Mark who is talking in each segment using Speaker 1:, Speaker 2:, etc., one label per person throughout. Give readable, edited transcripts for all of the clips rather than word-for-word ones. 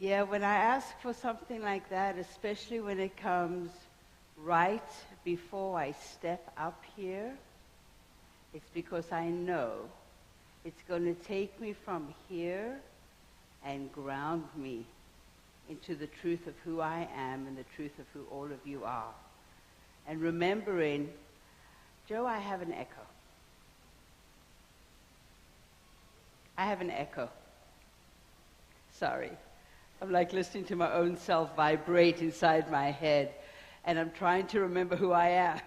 Speaker 1: Yeah, when I ask for something like that, especially when it comes right before I step up here, it's because I know it's going to take me from here and ground me into the truth of who I am and the truth of who all of you are. And remembering, Joe, I have an echo. I have an echo. Sorry. I'm like listening to my own self vibrate inside my head, and I'm trying to remember who I am.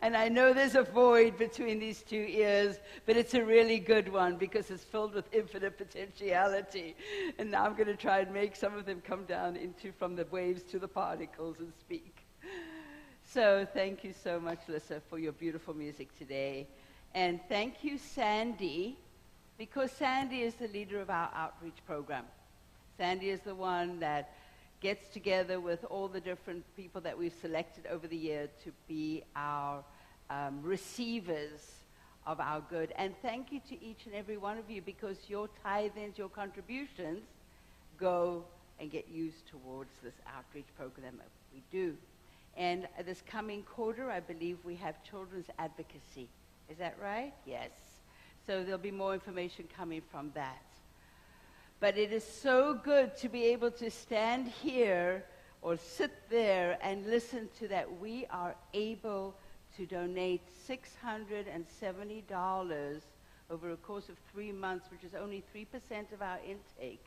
Speaker 1: And I know there's a void between these two ears, but it's a really good one because it's filled with infinite potentiality. And now I'm going to try and make some of them come down from the waves to the particles and speak. So thank you so much, Lissa, for your beautiful music today. And thank you, Sandy, because Sandy is the leader of our outreach program. Sandy is the one that gets together with all the different people that we've selected over the year to be our receivers of our good. And thank you to each and every one of you, because your tithes, your contributions go and get used towards this outreach program that we do. And this coming quarter, I believe we have children's advocacy. Is that right? Yes. So there'll be more information coming from that. But it is so good to be able to stand here or sit there and listen to that we are able to donate $670 over a course of 3 months, which is only 3% of our intake,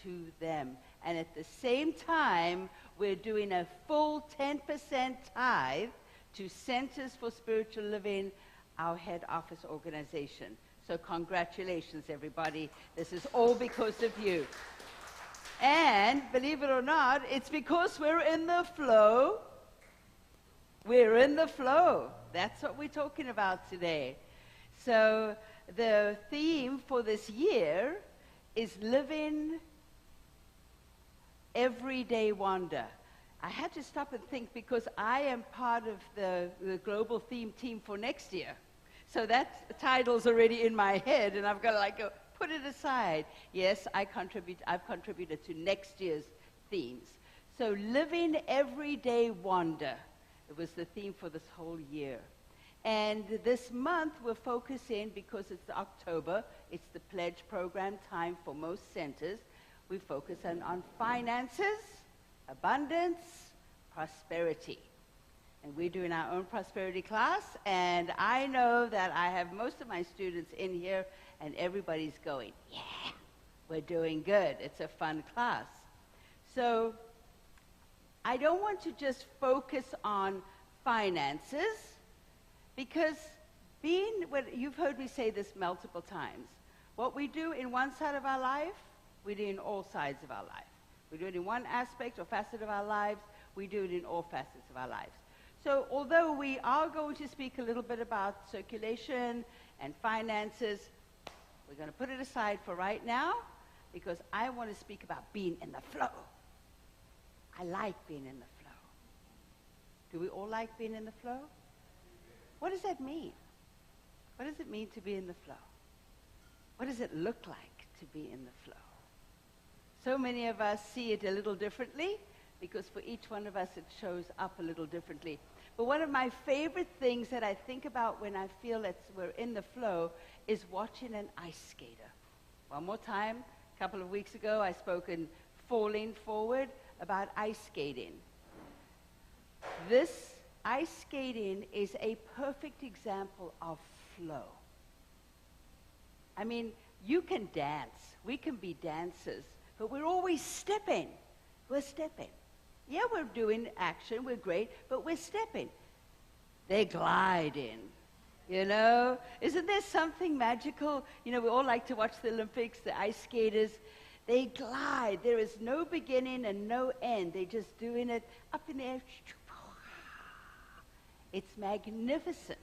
Speaker 1: to them. And at the same time, we're doing a full 10% tithe to Centers for Spiritual Living, our head office organization. So congratulations, everybody. This is all because of you. And believe it or not, it's because we're in the flow. We're in the flow. That's what we're talking about today. So the theme for this year is living everyday wonder. I had to stop and think because I am part of the global theme team for next year. So that title's already in my head, and I've got to go, put it aside. Yes, I've contributed to next year's themes. So living everyday wonder, it was the theme for this whole year. And this month we're focusing, because it's October, it's the pledge program time for most centers. We focus on finances, abundance, prosperity. And we're doing our own prosperity class, and I know that I have most of my students in here, and everybody's going, yeah, we're doing good. It's a fun class. So I don't want to just focus on finances, because you've heard me say this multiple times, what we do in one side of our life, we do in all sides of our life. We do it in one aspect or facet of our lives, we do it in all facets of our lives. So although we are going to speak a little bit about circulation and finances, we're going to put it aside for right now, because I want to speak about being in the flow. I like being in the flow. Do we all like being in the flow? What does that mean? What does it mean to be in the flow? What does it look like to be in the flow? So many of us see it a little differently, because for each one of us it shows up a little differently. But one of my favorite things that I think about when I feel that we're in the flow is watching an ice skater. One more time, a couple of weeks ago I spoke in Falling Forward about ice skating. This ice skating is a perfect example of flow. I mean, you can dance. We can be dancers, but we're always stepping. We're stepping. Yeah, we're doing action, we're great, but we're stepping. They're gliding, you know? Isn't there something magical? You know, we all like to watch the Olympics, the ice skaters. They glide. There is no beginning and no end. They're just doing it up in the air. It's magnificent.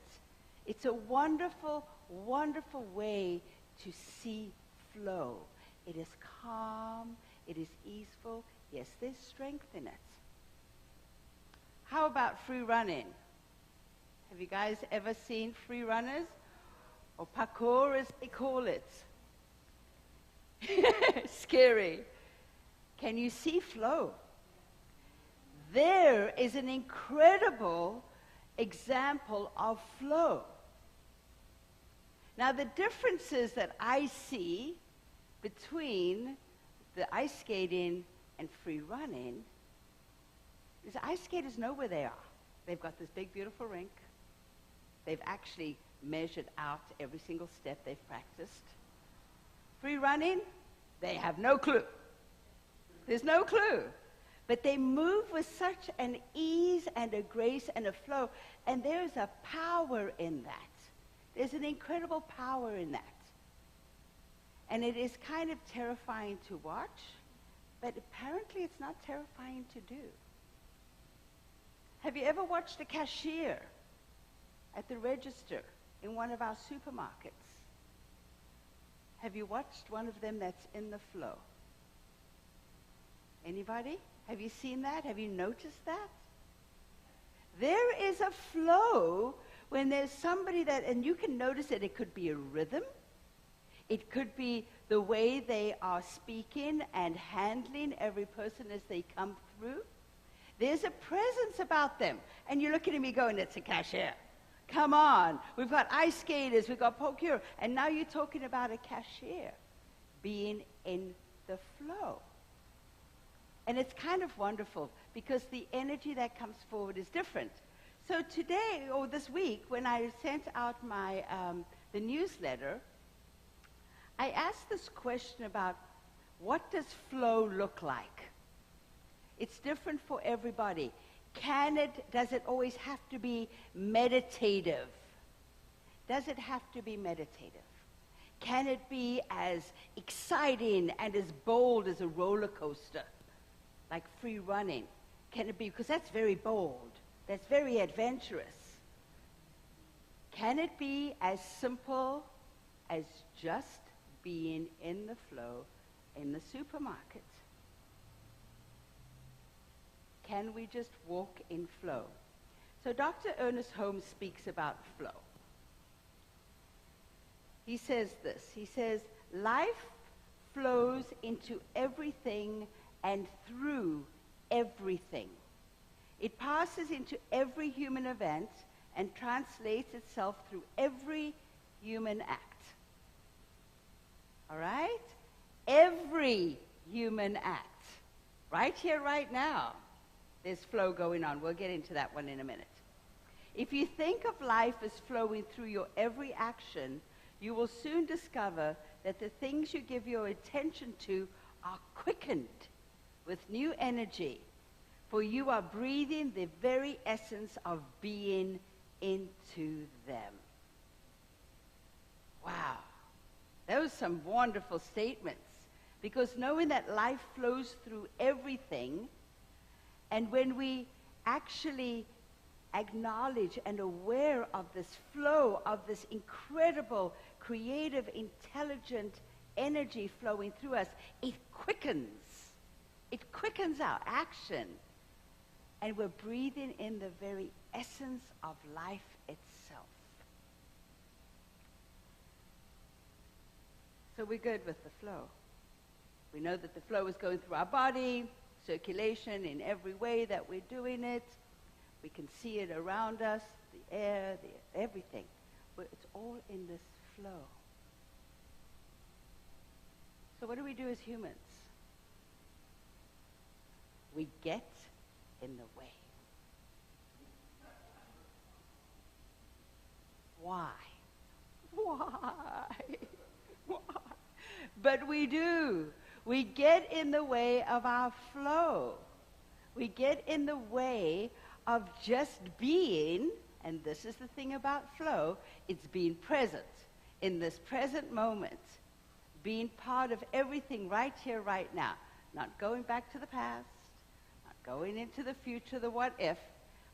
Speaker 1: It's a wonderful, wonderful way to see flow. It is calm. It is easeful. Yes, there's strength in it. How about free running? Have you guys ever seen free runners? Or parkour, as they call it. Scary. Can you see flow? There is an incredible example of flow. Now, the differences that I see between the ice skating and free running is ice skaters know where they are. They've got this big, beautiful rink. They've actually measured out every single step they've practiced. Free running, they have no clue. There's no clue. But they move with such an ease and a grace and a flow, and there's a power in that. There's an incredible power in that. And it is kind of terrifying to watch, but apparently it's not terrifying to do. Have you ever watched a cashier at the register in one of our supermarkets? Have you watched one of them that's in the flow? Anybody? Have you seen that? Have you noticed that? There is a flow when there's somebody that, and you can notice it, it could be a rhythm. It could be the way they are speaking and handling every person as they come through. There's a presence about them. And you're looking at me going, it's a cashier. Come on. We've got ice skaters. We've got procure. And now you're talking about a cashier being in the flow. And it's kind of wonderful because the energy that comes forward is different. So today, or this week, when I sent out my the newsletter, I asked this question about what does flow look like? It's different for everybody. Does it always have to be meditative? Does it have to be meditative? Can it be as exciting and as bold as a roller coaster, like free running? Can it be, because that's very bold, that's very adventurous. Can it be as simple as just being in the flow in the supermarket? Can we just walk in flow? So Dr. Ernest Holmes speaks about flow. He says this. He says, life flows into everything and through everything. It passes into every human event and translates itself through every human act. All right? Every human act. Right here, right now. There's flow going on. We'll get into that one in a minute. If you think of life as flowing through your every action, you will soon discover that the things you give your attention to are quickened with new energy, for you are breathing the very essence of being into them. Wow. Those are some wonderful statements, because knowing that life flows through everything, and when we actually acknowledge and aware of this flow, of this incredible, creative, intelligent energy flowing through us, it quickens. It quickens our action. And we're breathing in the very essence of life itself. So we're good with the flow. We know that the flow is going through our body, circulation in every way that we're doing it. We can see it around us, the air, everything. It's all in this flow. So what do we do as humans? We get in the way. Why? Why? Why? But we do. We get in the way of our flow. We get in the way of just being, and this is the thing about flow, it's being present in this present moment, being part of everything right here, right now, not going back to the past, not going into the future, the what if.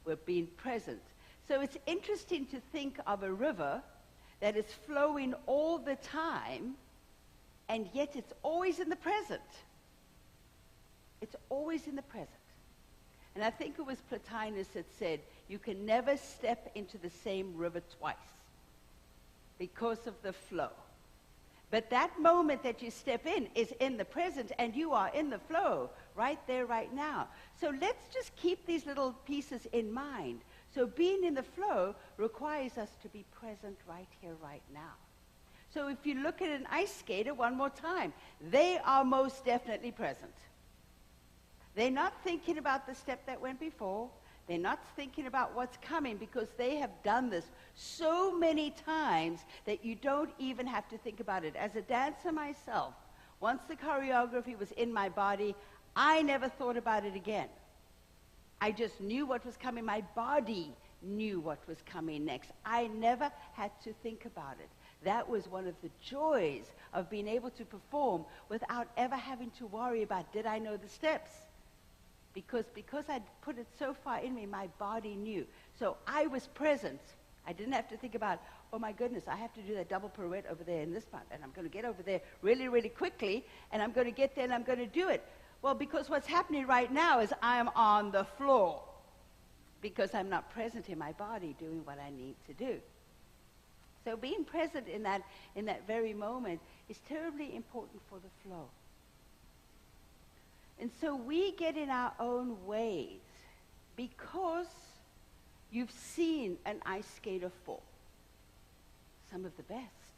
Speaker 1: We're being present. So it's interesting to think of a river that is flowing all the time, and yet it's always in the present. It's always in the present. And I think it was Plotinus that said, you can never step into the same river twice because of the flow. But that moment that you step in is in the present, and you are in the flow right there, right now. So let's just keep these little pieces in mind. So being in the flow requires us to be present right here, right now. So if you look at an ice skater one more time, they are most definitely present. They're not thinking about the step that went before. They're not thinking about what's coming, because they have done this so many times that you don't even have to think about it. As a dancer myself, once the choreography was in my body, I never thought about it again. I just knew what was coming. My body knew what was coming next. I never had to think about it. That was one of the joys of being able to perform without ever having to worry about, did I know the steps? Because I'd put it so far in me, my body knew. So I was present. I didn't have to think about, oh my goodness, I have to do that double pirouette over there in this part, and I'm going to get over there really, really quickly, and I'm going to get there and I'm going to do it. Well, because what's happening right now is I'm on the floor, because I'm not present in my body doing what I need to do. So being present in that very moment is terribly important for the flow. And so we get in our own ways because you've seen an ice skater fall. Some of the best.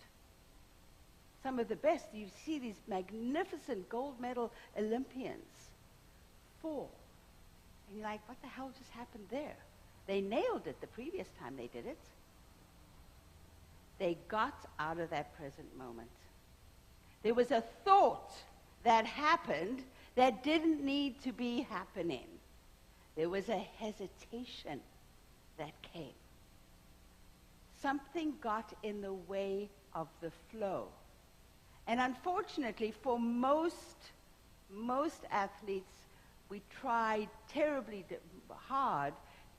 Speaker 1: Some of the best. You see these magnificent gold medal Olympians fall. And you're like, what the hell just happened there? They nailed it the previous time they did it. They got out of that present moment. There was a thought that happened that didn't need to be happening. There was a hesitation that came. Something got in the way of the flow. And unfortunately, for most athletes, we try terribly hard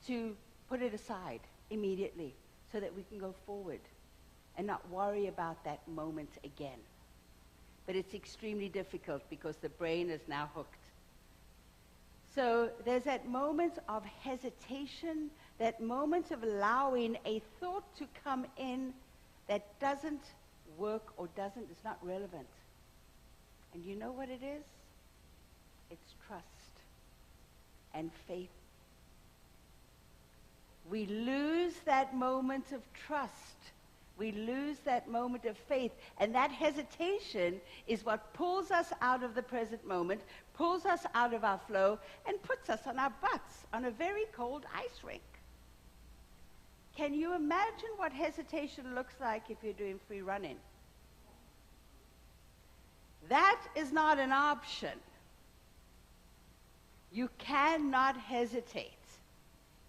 Speaker 1: to put it aside immediately so that we can go forward and not worry about that moment again. But it's extremely difficult because the brain is now hooked. So there's that moment of hesitation, that moment of allowing a thought to come in that doesn't work or it's not relevant. And you know what it is? It's trust and faith. We lose that moment of trust. We lose that moment of faith. And that hesitation is what pulls us out of the present moment, pulls us out of our flow, and puts us on our butts on a very cold ice rink. Can you imagine what hesitation looks like if you're doing free running? That is not an option. You cannot hesitate.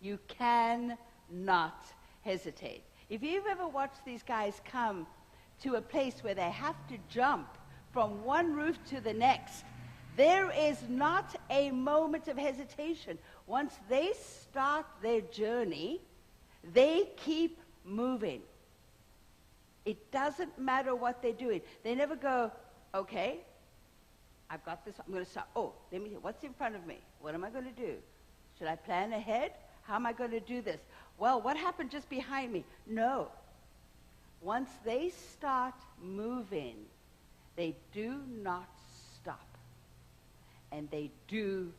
Speaker 1: You cannot hesitate. If you've ever watched these guys come to a place where they have to jump from one roof to the next, there is not a moment of hesitation. Once they start their journey, they keep moving. It doesn't matter what they're doing. They never go, okay, I've got this, I'm going to start. Oh, let me see, what's in front of me? What am I going to do? Should I plan ahead? How am I going to do this? Well, what happened just behind me? No. Once they start moving, they do not stop. And they do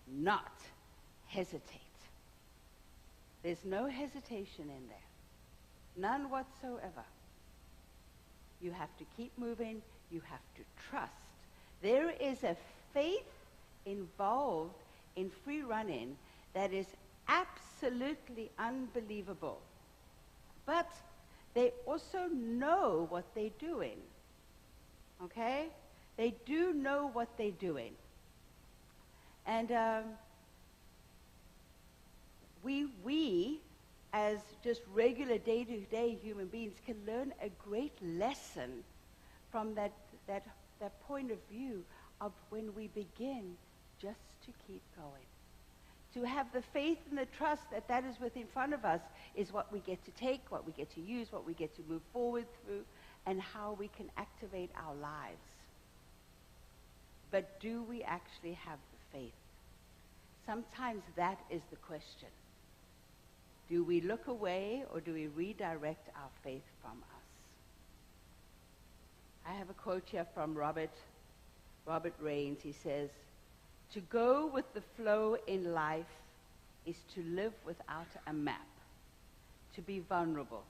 Speaker 1: not hesitate. There's no hesitation in there. None whatsoever. You have to keep moving. You have to trust. There is a faith involved in free running that is absolutely unbelievable. But they also know what they're doing. Okay? They do know what they're doing. And we, as just regular day-to-day human beings, can learn a great lesson from that point of view of when we begin just to keep going. To have the faith and the trust that that is within front of us is what we get to take, what we get to use, what we get to move forward through, and how we can activate our lives. But do we actually have the faith? Sometimes that is the question. Do we look away or do we redirect our faith from us? I have a quote here from Robert Raines. He says, "To go with the flow in life is to live without a map, to be vulnerable.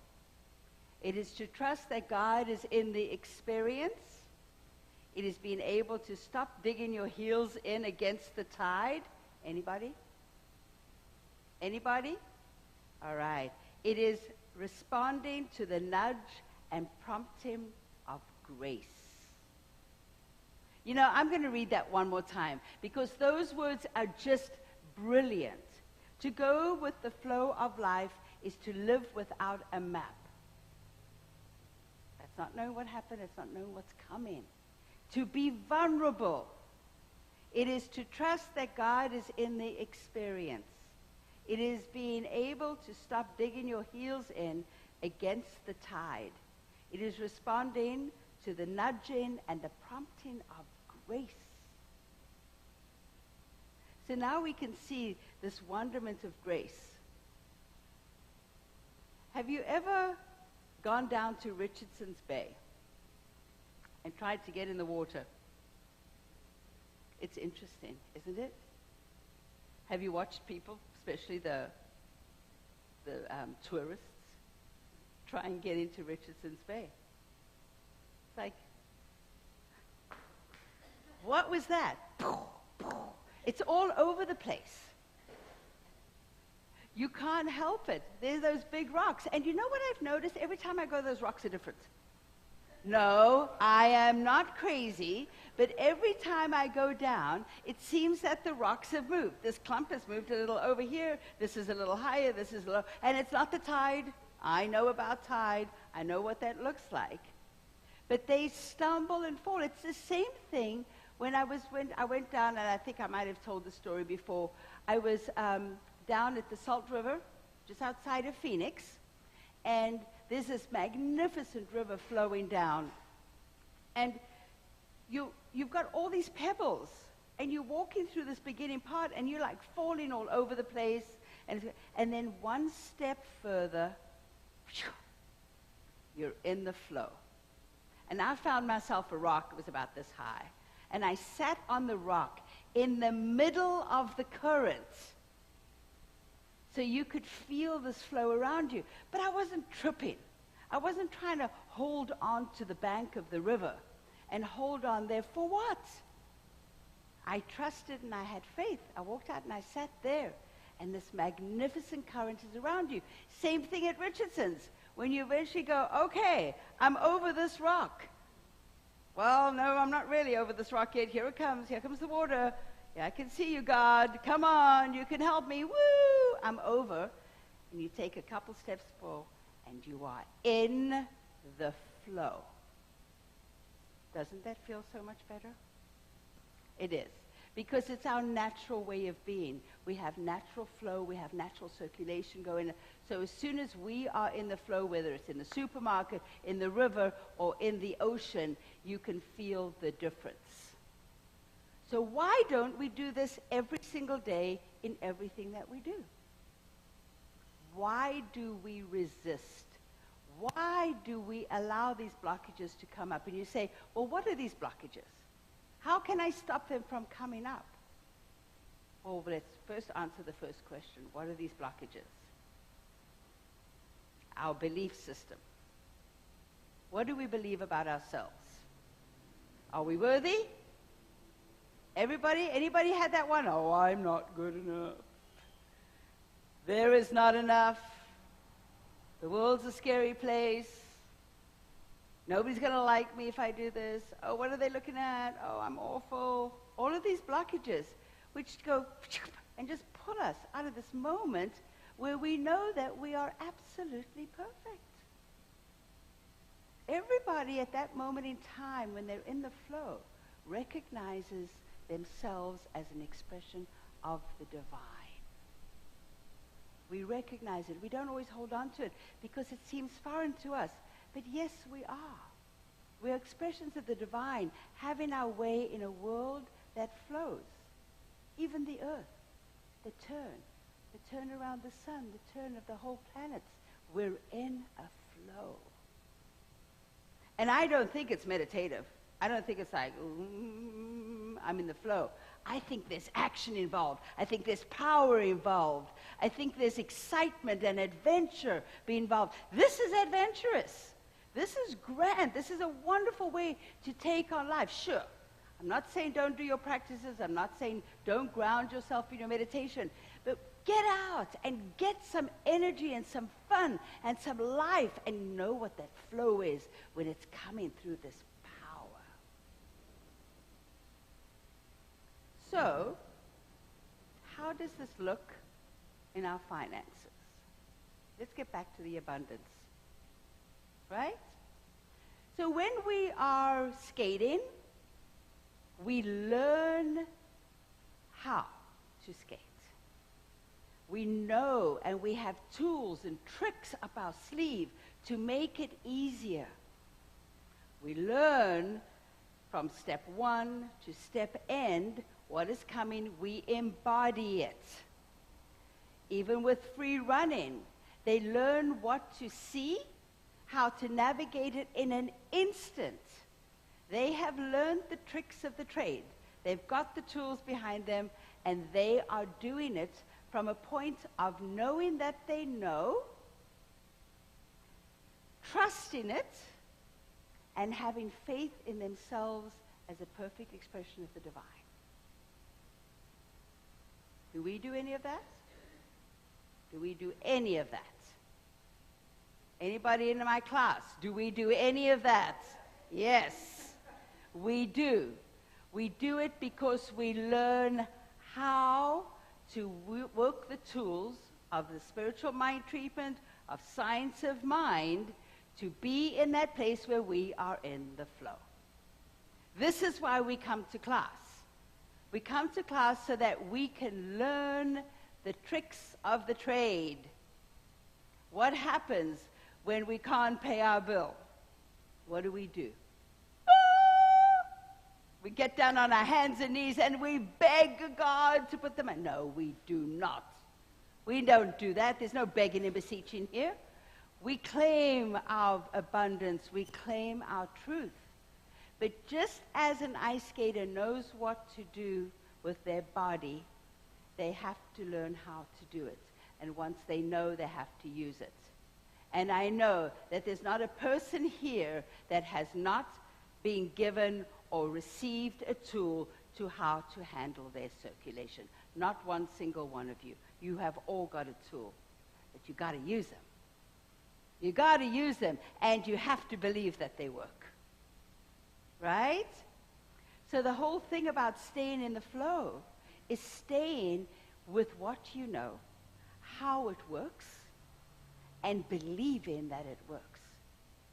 Speaker 1: It is to trust that God is in the experience. It is being able to stop digging your heels in against the tide." Anybody? Anybody? All right. It is responding to the nudge and prompting of grace. You know, I'm going to read that one more time because those words are just brilliant. To go with the flow of life is to live without a map. That's not knowing what happened. It's not knowing what's coming. To be vulnerable. It is to trust that God is in the experience. It is being able to stop digging your heels in against the tide. It is responding to the nudging and the prompting of grace. So now we can see this wonderment of grace. Have you ever gone down to Richardson's Bay and tried to get in the water? It's interesting, isn't it? Have you watched people, especially the tourists, try and get into Richardson's Bay? It's like, what was that? It's all over the place. You can't help it. There's those big rocks. And you know what I've noticed? Every time I go, those rocks are different. No, I am not crazy, but every time I go down, it seems that the rocks have moved. This clump has moved a little over here. This is a little higher. This is low. And it's not the tide. I know about tide. I know what that looks like. But they stumble and fall. It's the same thing when I went down, and I think I might have told the story before. I was down at the Salt River, just outside of Phoenix, and there's this magnificent river flowing down. And you've got all these pebbles, and you're walking through this beginning part, and you're like falling all over the place. And then one step further, you're in the flow. And I found myself a rock that was about this high. And I sat on the rock in the middle of the current. So you could feel this flow around you. But I wasn't tripping. I wasn't trying to hold on to the bank of the river and hold on there for what? I trusted and I had faith. I walked out and I sat there. And this magnificent current is around you. Same thing at Richardson's. When you eventually go, okay, I'm over this rock. Well, no, I'm not really over this rock yet. Here it comes. Here comes the water. Yeah, I can see you, God. Come on. You can help me. Woo! I'm over. And you take a couple steps forward, and you are in the flow. Doesn't that feel so much better? It is. Because it's our natural way of being. We have natural flow. We have natural circulation going. So as soon as we are in the flow, whether it's in the supermarket, in the river, or in the ocean, you can feel the difference. So why don't we do this every single day in everything that we do? Why do we resist? Why do we allow these blockages to come up? And you say, well, what are these blockages? How can I stop them from coming up? Well, let's first answer the first question. What are these blockages? Our belief system. What do we believe about ourselves? Are we worthy? Everybody? Anybody had that one? Oh, I'm not good enough. There is not enough. The world's a scary place. Nobody's going to like me if I do this. Oh, what are they looking at? Oh, I'm awful. All of these blockages, which go and just pull us out of this moment where we know that we are absolutely perfect. Everybody at that moment in time, when they're in the flow, recognizes themselves as an expression of the divine. We recognize it. We don't always hold on to it because it seems foreign to us. But yes, we are. We are expressions of the divine, having our way in a world that flows. Even the earth, the turn around the sun, the turn of the whole planet. We're in a flow. And I don't think it's meditative. I don't think it's like, I'm in the flow. I think there's action involved. I think there's power involved. I think there's excitement and adventure being involved. This is adventurous. This is grand. This is a wonderful way to take on life. Sure, I'm not saying don't do your practices. I'm not saying don't ground yourself in your meditation. But get out and get some energy and some fun and some life and know what that flow is when it's coming through this power. So, how does this look in our finances? Let's get back to the abundance. Right? So when we are skating, we learn how to skate. We know and we have tools and tricks up our sleeve to make it easier. We learn from step 1 to step end what is coming, we embody it. Even with free running, they learn what to see, how to navigate it in an instant. They have learned the tricks of the trade. They've got the tools behind them, and they are doing it from a point of knowing that they know, trusting it, and having faith in themselves as a perfect expression of the divine. Do we do any of that? Do we do any of that? Anybody in my class, do we do any of that? Yes, we do. We do it because we learn how to work the tools of the spiritual mind treatment, of science of mind, to be in that place where we are in the flow. This is why we come to class. We come to class so that we can learn the tricks of the trade. What happens when we can't pay our bill? What do? We get down on our hands and knees and we beg God to put them in. No, we do not. We don't do that. There's no begging and beseeching here. We claim our abundance. We claim our truth. But just as an ice skater knows what to do with their body, they have to learn how to do it. And once they know, they have to use it. And I know that there's not a person here that has not been given or received a tool to how to handle their circulation. Not one single one of you. You have all got a tool, but you got to use them. You got to use them, and you have to believe that they work. Right? So the whole thing about staying in the flow is staying with what you know, how it works, and believing that it works.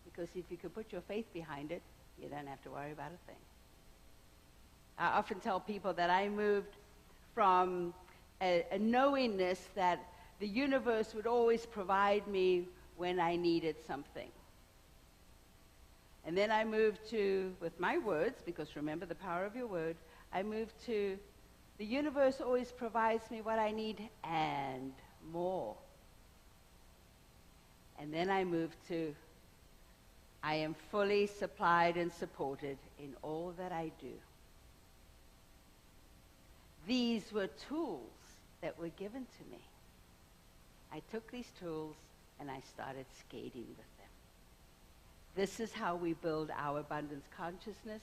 Speaker 1: Because if you can put your faith behind it, you don't have to worry about a thing. I often tell people that I moved from a knowingness that the universe would always provide me when I needed something. And then I moved to, with my words, because remember the power of your word, I moved to, the universe always provides me what I need and more. And then I moved to, I am fully supplied and supported in all that I do. These were tools that were given to me. I took these tools and I started skating with them. This is how we build our abundance consciousness,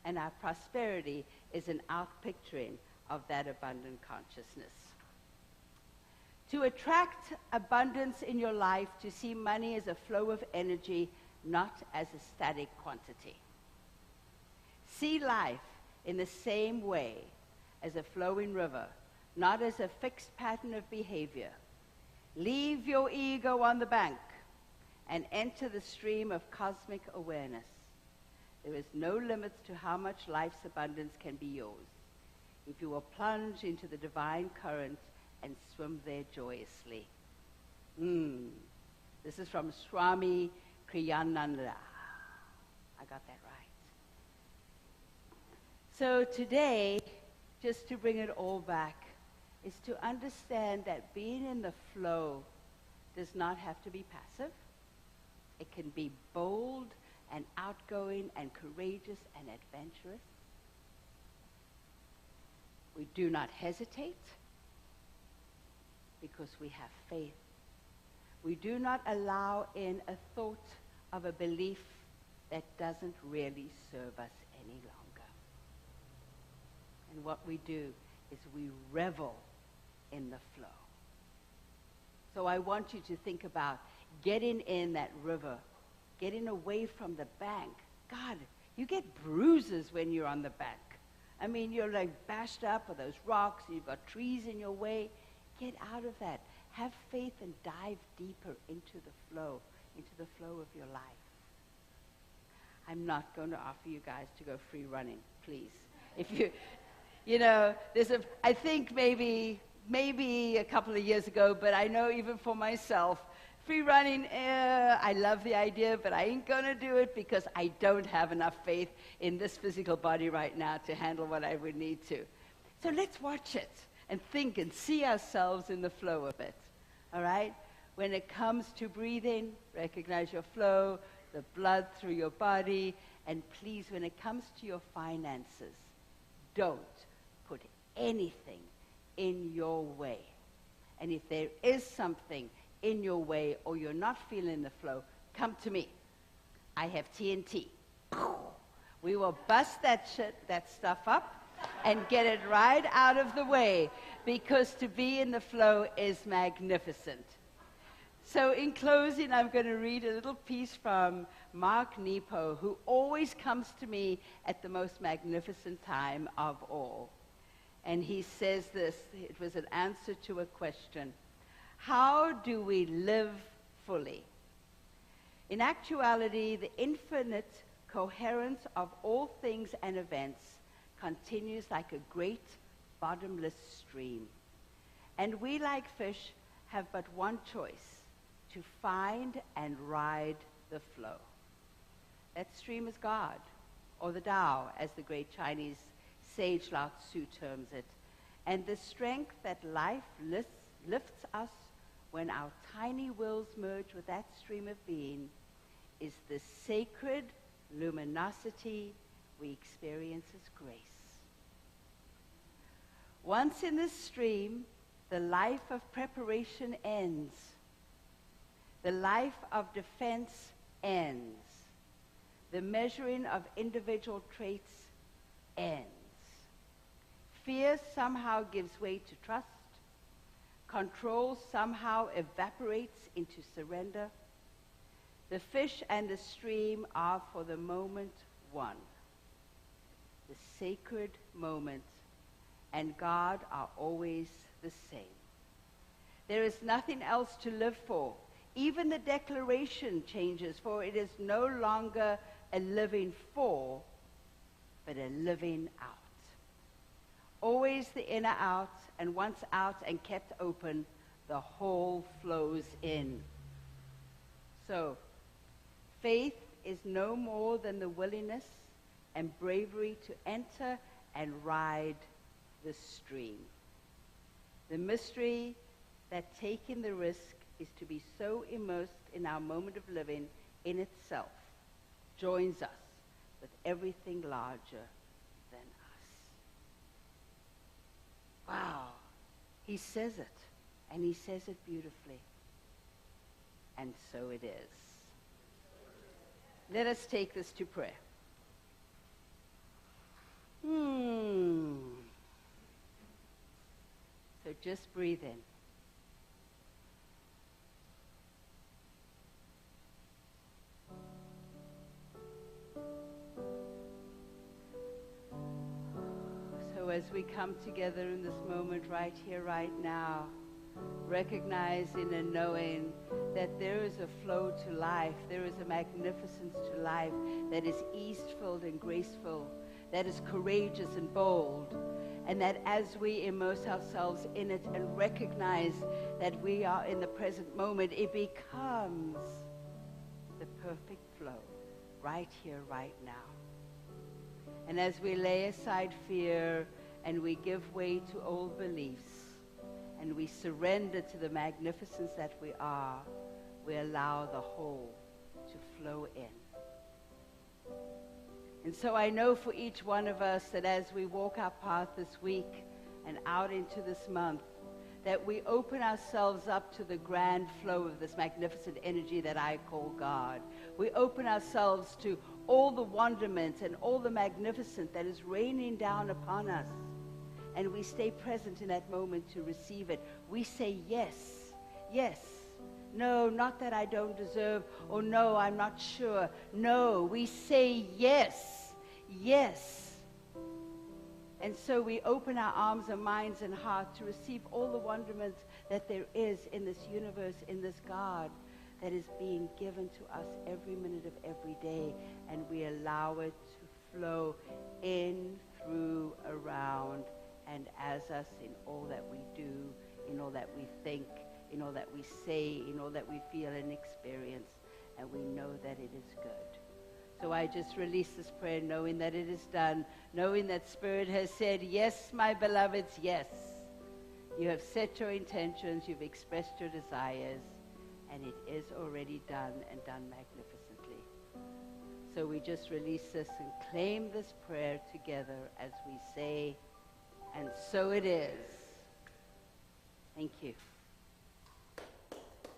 Speaker 1: and our prosperity is an outpicturing of that abundant consciousness. To attract abundance in your life, to see money as a flow of energy, not as a static quantity. See life in the same way as a flowing river, not as a fixed pattern of behavior. Leave your ego on the bank and enter the stream of cosmic awareness. There is no limits to how much life's abundance can be yours if you will plunge into the divine current and swim there joyously. This is from Swami Kriyananda. I got that right. So today, just to bring it all back, is to understand that being in the flow does not have to be passive. It can be bold and outgoing and courageous and adventurous. We do not hesitate because we have faith. We do not allow in a thought of a belief that doesn't really serve us any longer. And what we do is we revel in the flow. So I want you to think about getting in that river, getting away from the bank. God, you get bruises when you're on the bank. I mean, you're like bashed up with those rocks, and you've got trees in your way. Get out of that. Have faith and dive deeper into the flow of your life. I'm not going to offer you guys to go free running, please. If you know, I think maybe a couple of years ago, but I know even for myself, free running, I love the idea, but I ain't going to do it because I don't have enough faith in this physical body right now to handle what I would need to. So let's watch it and think and see ourselves in the flow of it, all right? When it comes to breathing, recognize your flow, the blood through your body, and please, when it comes to your finances, don't put anything in your way. And if there is something in your way or you're not feeling the flow, come to me. I have TNT. We will bust that stuff up and get it right out of the way, because to be in the flow is magnificent. So in closing, I'm going to read a little piece from Mark Nepo, who always comes to me at the most magnificent time of all. And he says this, it was an answer to a question. How do we live fully? In actuality, the infinite coherence of all things and events continues like a great bottomless stream. And we, like fish, have but one choice: to find and ride the flow. That stream is God, or the Tao, as the great Chinese sage Lao Tzu terms it. And the strength that life lifts us when our tiny wills merge with that stream of being is the sacred luminosity we experience as grace. Once in this stream, the life of preparation ends. The life of defense ends. The measuring of individual traits ends. Fear somehow gives way to trust. Control somehow evaporates into surrender. The fish and the stream are for the moment one. The sacred moment and God are always the same. There is nothing else to live for. Even the declaration changes, for it is no longer a living for, but a living out. Always the inner out, and once out and kept open, the whole flows in. So, faith is no more than the willingness and bravery to enter and ride the stream. The mystery that taking the risk is to be so immersed in our moment of living in itself joins us with everything larger than us. Wow. He says it, and he says it beautifully. And so it is. Let us take this to prayer. So just breathe in. So as we come together in this moment right here, right now, recognizing and knowing that there is a flow to life, there is a magnificence to life that is ease-filled and graceful, that is courageous and bold, and that as we immerse ourselves in it and recognize that we are in the present moment, it becomes the perfect flow right here, right now. And as we lay aside fear and we give way to old beliefs and we surrender to the magnificence that we are, we allow the whole to flow in. And so I know for each one of us that as we walk our path this week and out into this month, that we open ourselves up to the grand flow of this magnificent energy that I call God. We open ourselves to all the wonderment and all the magnificent that is raining down upon us. And we stay present in that moment to receive it. We say yes, yes. No, not that I don't deserve, or no, I'm not sure. No, we say yes, yes. And so we open our arms and minds and heart to receive all the wonderment that there is in this universe, in this God that is being given to us every minute of every day. And we allow it to flow in, through, around, and as us in all that we do, in all that we think, in all that we say, in all that we feel and experience, and we know that it is good. So I just release this prayer knowing that it is done, knowing that Spirit has said, yes, my beloveds, yes. You have set your intentions, you've expressed your desires, and it is already done and done magnificently. So we just release this and claim this prayer together as we say, and so it is. Thank you.